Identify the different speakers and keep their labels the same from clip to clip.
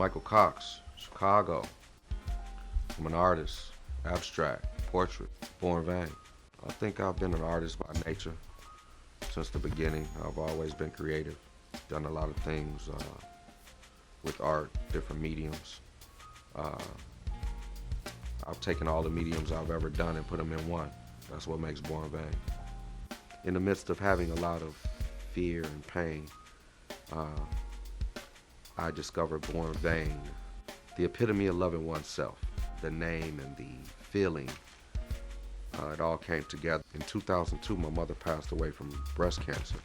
Speaker 1: Michael Cox, Chicago. I'm an artist, abstract, portrait, born vain. I think I've been an artist by nature since the beginning. I've always been creative, done a lot of things with art, different mediums. Uh, I've taken all the mediums I've ever done and put them in one. That's what makes Born Vain. In the midst of having a lot of fear and pain, uh, I discovered Born Vain, the epitome of loving oneself, the name and the feeling. It all came together. In 2002, my mother passed away from breast cancer.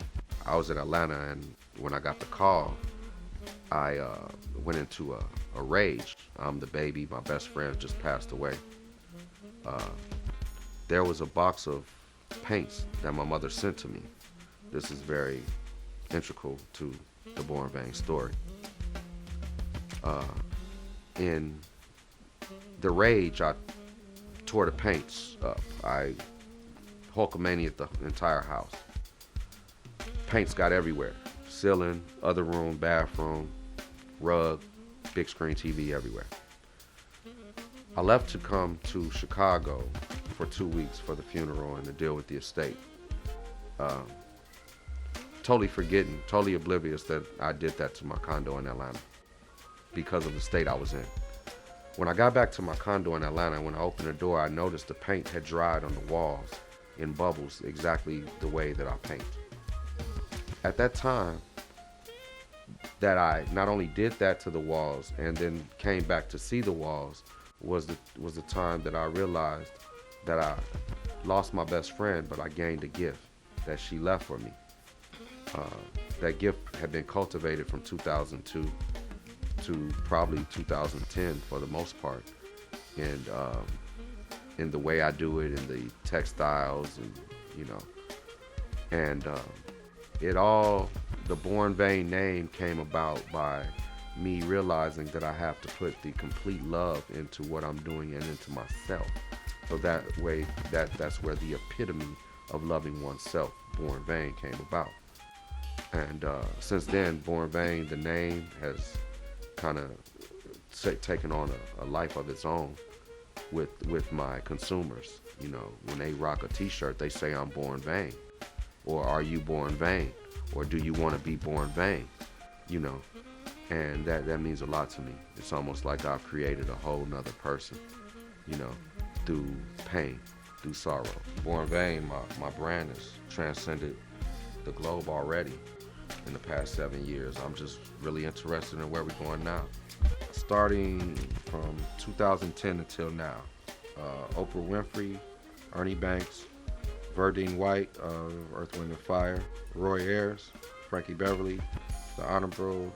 Speaker 1: I was in Atlanta, and when I got the call, I went into a rage. I'm the baby. My best friend just passed away. There was a box of paints that my mother sent to me. This is very integral to the Born Vain story. In the rage, I tore the paints up. I Hulkamania'd the entire house. Paints got everywhere. Ceiling, other room, bathroom, rug, big screen TV everywhere. I left to come to Chicago for 2 weeks for the funeral and to deal with the estate. Totally forgetting, totally oblivious that I did that to my condo in Atlanta because of the state I was in. When I got back to my condo in Atlanta, when I opened the door, I noticed the paint had dried on the walls in bubbles exactly the way that I paint. At that time, that I not only did that to the walls and then came back to see the walls was the time that I realized that I lost my best friend, but I gained a gift that she left for me. That gift had been cultivated from 2002 to probably 2010 for the most part, and in the way I do it, in the textiles, and the Born Vain name came about by me realizing that I have to put the complete love into what I'm doing and into myself. So that way, that's where the epitome of loving oneself, Born Vain, came about. And since then, Born Vain, the name, has kind of taken on a life of its own with my consumers. When they rock a t-shirt, they say I'm born vain, or are you born vain, or do you want to be born vain? And that means a lot to me. It's almost like I've created a whole nother person, through pain, through sorrow. Born Vain, my brand has transcended the globe already in the past 7 years. I'm just really interested in where we're going now. Starting from 2010 until now, Oprah Winfrey, Ernie Banks, Verdine White of Earth, Wind & Fire, Roy Ayers, Frankie Beverly, the Honorable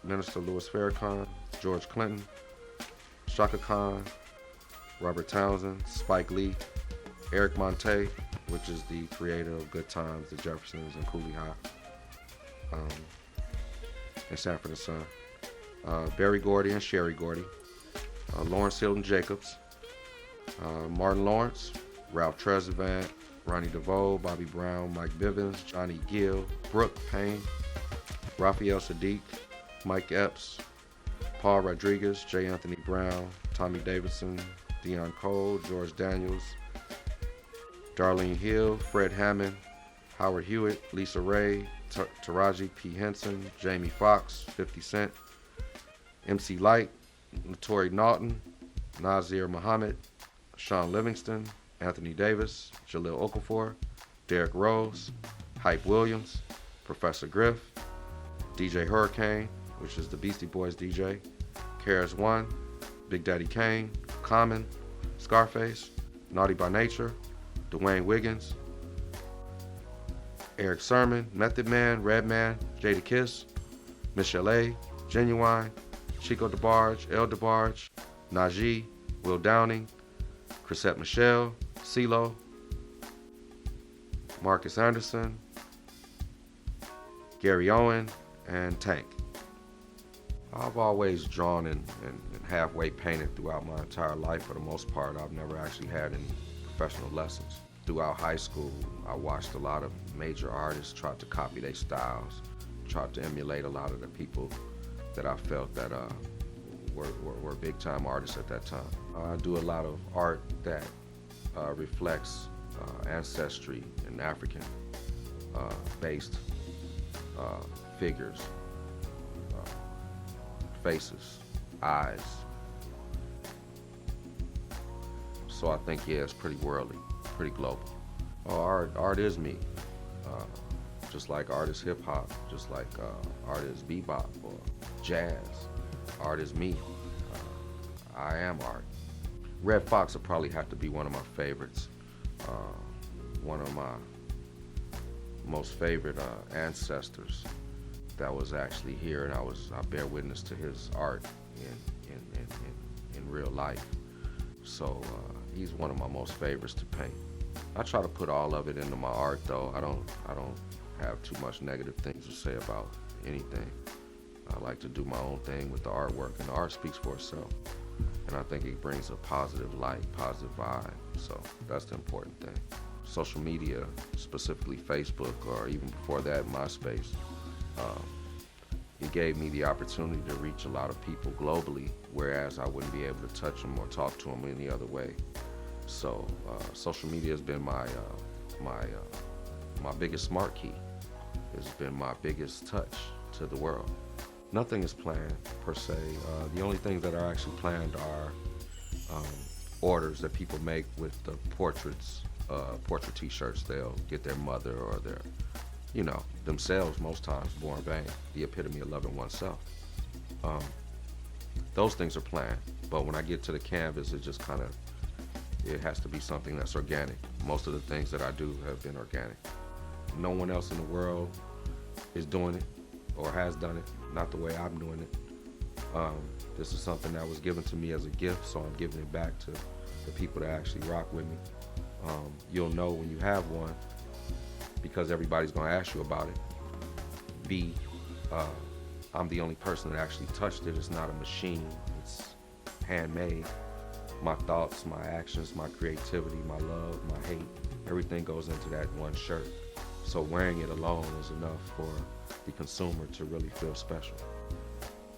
Speaker 1: Minister Louis Farrakhan, George Clinton, Shaka Khan, Robert Townsend, Spike Lee, Eric Monte, which is the creator of Good Times, The Jeffersons, and Cooley High, and Sanford and Son, Berry Gordy and Sherry Gordy, Lawrence Hilton Jacobs, Martin Lawrence, Ralph Tresvant, Ronnie DeVoe, Bobby Brown, Mike Bivens, Johnny Gill, Brooke Payne, Raphael Sadiq, Mike Epps, Paul Rodriguez, J. Anthony Brown, Tommy Davidson, Deion Cole, George Daniels, Darlene Hill, Fred Hammond, Howard Hewitt, Lisa Ray, Taraji P. Henson, Jamie Foxx, 50 Cent, MC Light, Notori Naughton, Nazir Muhammad, Sean Livingston, Anthony Davis, Jaleel Okafor, Derrick Rose, Hype Williams, Professor Griff, DJ Hurricane, which is the Beastie Boys DJ, Karis One, Big Daddy Kane, Common, Scarface, Naughty by Nature, Dwayne Wiggins, Eric Sermon, Method Man, Redman, Jada Kiss, Michelle A, Genuine, Chico DeBarge, El DeBarge, Najee, Will Downing, Chrisette Michelle, CeeLo, Marcus Anderson, Gary Owen, and Tank. I've always drawn and halfway painted throughout my entire life. For the most part, I've never actually had any professional lessons. Throughout high school, I watched a lot of major artists try to copy their styles, tried to emulate a lot of the people that I felt that were big time artists at that time. I do a lot of art that reflects ancestry and African based figures, faces, eyes. So I think, yeah, it's pretty worldly, pretty global. Oh, art is me. Uh, just like art is hip hop, just like art is bebop or jazz. Art is me. I am art. Red Fox would probably have to be one of my favorites. One of my most favorite ancestors that was actually here, and I bear witness to his art in real life. So he's one of my most favorites to paint. I try to put all of it into my art, though. I don't have too much negative things to say about anything. I like to do my own thing with the artwork, and the art speaks for itself. And I think it brings a positive light, positive vibe. So that's the important thing. Social media, specifically Facebook, or even before that, MySpace, it gave me the opportunity to reach a lot of people globally, whereas I wouldn't be able to touch them or talk to them any other way. So social media has been my biggest smart key. It's been my biggest touch to the world. Nothing is planned per se. The only things that are actually planned are orders that people make with the portraits, portrait t-shirts. They'll get their mother or their, themselves most times, Born Vain, the epitome of loving oneself. Those things are planned, but when I get to the canvas, it just it has to be something that's organic. Most of the things that I do have been organic. No one else in the world is doing it or has done it, not the way I'm doing it. This is something that was given to me as a gift, so I'm giving it back to the people that actually rock with me. You'll know when you have one because everybody's gonna ask you about it. B, I'm the only person that actually touched it. It's not a machine, it's handmade. My thoughts, my actions, my creativity, my love, my hate, everything goes into that one shirt. So wearing it alone is enough for the consumer to really feel special.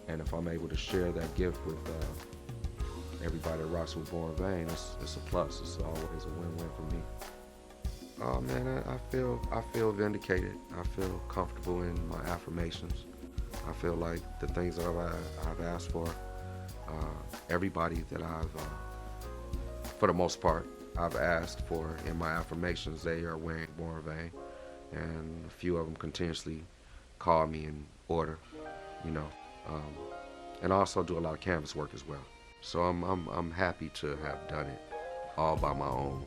Speaker 1: And if I'm able to share that gift with everybody that rocks with Born Vain, it's a plus. It's always a win-win for me. Oh man, I feel vindicated. I feel comfortable in my affirmations. I feel like the things that I've asked for, everybody that for the most part, I've asked for in my affirmations, they are wearing Born Vain. And a few of them continuously call me and order, and I also do a lot of canvas work as well. So I'm happy to have done it all by my own.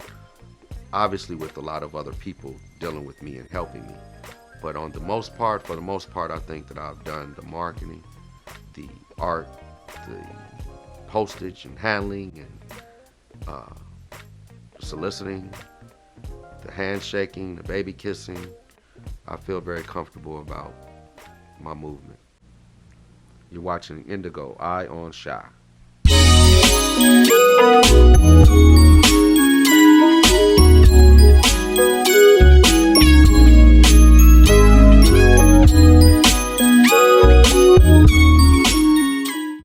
Speaker 1: Obviously with a lot of other people dealing with me and helping me. But for the most part, I think that I've done the marketing, the art, the postage and handling and soliciting, the handshaking, the baby kissing. I feel very comfortable about my movement. You're watching Indigo, Eye on Shy.